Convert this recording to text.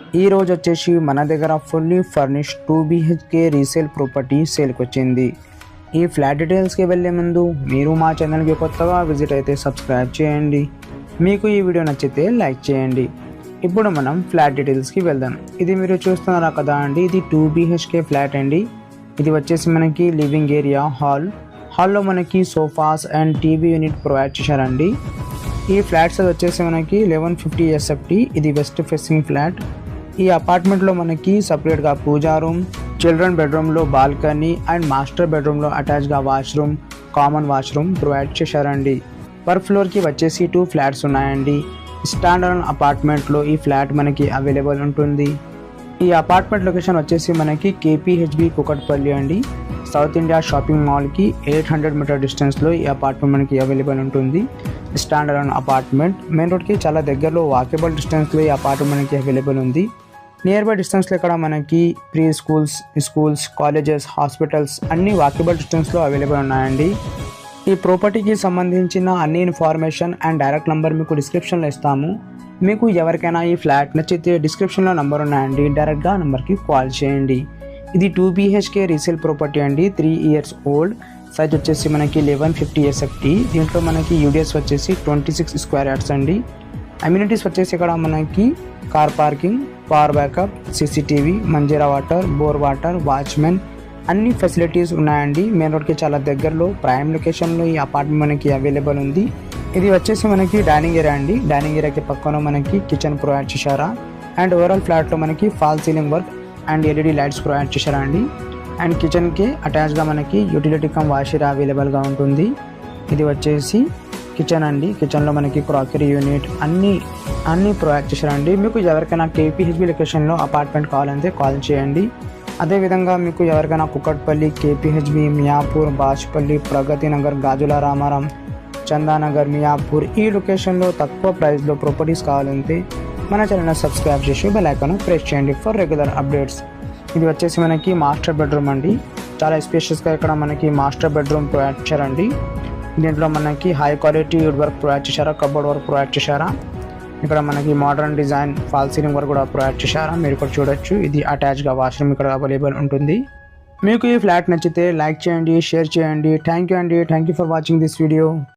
ఈ రోజు వచ్చేసి మన దగ్గర fully furnished 2 BHK resale property సేల్కి వచ్చింది. ఈ ఫ్లాట్ డీటెయిల్స్కి వెళ్ళే ముందు మీరు మా ఛానల్కి కొత్తగా విజిట్ అయితే సబ్స్క్రైబ్ చేయండి. మీకు ఈ వీడియో నచ్చితే లైక్ చేయండి. ఇప్పుడు మనం ఫ్లాట్ డీటెయిల్స్కి వెళ్దాం. ఇది మీరు చూస్తున్నారా కదా అండి, ఇది 2 BHK ఫ్లాట్ అండి. ఇది వచ్చేసి మనకి లివింగ్ ఏరియా, హాల్లో మనకి sofas and TV unit provide చేశారండి. ఈ ఫ్లాట్స్ వచ్చేసి మనకి 1150 SFT. ఇది వెస్ట్ ఫేసింగ్ ఫ్లాట్. ఈ అపార్ట్మెంట్లో మనకి సపరేట్గా పూజా రూమ్, చిల్డ్రన్ బెడ్రూమ్లో బాల్కనీ అండ్ మాస్టర్ బెడ్రూమ్లో అటాచ్గా వాష్రూమ్, కామన్ వాష్రూమ్ ప్రొవైడ్ చేశారండి. పర్ ఫ్లోర్కి వచ్చేసి 2 ఫ్లాట్స్ ఉన్నాయండి. స్టాండర్డ్ అపార్ట్మెంట్లో ఈ ఫ్లాట్ మనకి అవైలబుల్ ఉంటుంది. ఈ అపార్ట్మెంట్ లొకేషన్ వచ్చేసి మనకి KPHB కుకట్పల్లి అండి. సౌత్ ఇండియా షాపింగ్ మాల్కి 800 మీటర్ డిస్టెన్స్లో ఈ అపార్ట్మెంట్ మనకి అవైలబుల్ ఉంటుంది. స్టాండర్డ్ అపార్ట్మెంట్ మెయిన్ రోడ్కి చాలా దగ్గరలో వాకేబుల్ డిస్టెన్స్లో ఈ అపార్ట్మెంట్ మనకి అవైలబుల్ ఉంది. నియర్ బై డిస్టెన్స్లో ఇక్కడ మనకి ప్రీ స్కూల్స్, కాలేజెస్, హాస్పిటల్స్ అన్నీ వాకేబుల్ డిస్టెన్స్లో అవైలబుల్ ఉన్నాయండి. ఈ ప్రాపర్టీకి సంబంధించిన అన్ని ఇన్ఫర్మేషన్ అండ్ డైరెక్ట్ నెంబర్ మీకు డిస్క్రిప్షన్లో ఇస్తాము. మీకు ఎవరికైనా ఈ ఫ్లాట్ నచ్చితే డిస్క్రిప్షన్లో నెంబర్ ఉన్నాయండి, డైరెక్ట్గా నెంబర్కి కాల్ చేయండి. ఇది 2 BHK రీసేల్ ప్రాపర్టీ అండి, 3 years ఓల్డ్. సైజ్ వచ్చేసి మనకి 1150 SFT. దీంట్లో మనకి యూడిఎస్ వచ్చేసి 26 స్క్వేర్ యార్డ్స్ అండి. అమ్యూనిటీస్ వచ్చేసి ఇక్కడ మనకి car parking, power backup, CCTV, Manjira water, bore water, watchmen అన్ని ఫెసిలిటీస్ ఉన్నాయండి. మెయిన్ రోడ్కి చాలా దగ్గరలో ప్రైమ్ లొకేషన్లో ఈ అపార్ట్మెంట్ మనకి అవైలబుల్ ఉంది. ఇది వచ్చేసి మనకి డైనింగ్ ఏరియా అండి. డైనింగ్ ఏరియాకి పక్కన మనకి కిచెన్ ప్రొవైడ్ చేశారా అండ్ ఓవరాల్ ఫ్లాట్లో మనకి fall ceiling work and LED lights provide చేశారా అండి. అండ్ కిచెన్కి అటాచ్గా మనకి యూటిలిటీ కమ్ వాష్ ఏరియా అవైలబుల్గా ఉంటుంది. ఇది వచ్చేసి కిచెన్ అండి. కిచెన్లో మనకి క్రాకరీ యూనిట్ అన్నీ ప్రొవైడ్ చేశారండి. మీకు ఎవరికైనా KPHB లొకేషన్లో అపార్ట్మెంట్ కావాలంటే కాల్ చేయండి. అదేవిధంగా మీకు ఎవరికైనా కుకట్పల్లి, KPHB, మియాపూర్, బాచ్పల్లి, ప్రగతి నగర్, గాజుల రామారం, చందానగర్, మియాపూర్ ఈ లొకేషన్లో తక్కువ ప్రైస్లో ప్రాపర్టీస్ కావాలంటే మన ఛానల్ని సబ్స్క్రైబ్ చేసి బెల్ ఐకాన్ ప్రెస్ చేయండి ఫర్ రెగ్యులర్ అప్డేట్స్. ఇది వచ్చేసి మనకి మాస్టర్ బెడ్రూమ్ అండి. చాలా స్పేషియస్గా ఇక్కడ మనకి మాస్టర్ బెడ్రూమ్ ప్రొవైడ్ చేశారండి. దీంట్లో మనకి high quality wood work provide చేశారా, కబోర్డ్ వర్క్ ప్రొవైడ్ చేశారా. ఇక్కడ మనకి modern design fall ceiling work కూడా ప్రొవైడ్ చేశారా, మీరు ఇక్కడ చూడొచ్చు. ఇది అటాచ్గా వాష్రూమ్ ఇక్కడ అవైలబుల్ ఉంటుంది. మీకు ఈ ఫ్లాట్ నచ్చితే లైక్ చేయండి, షేర్ చేయండి. థ్యాంక్ యూ అండి. Thank you for watching this video.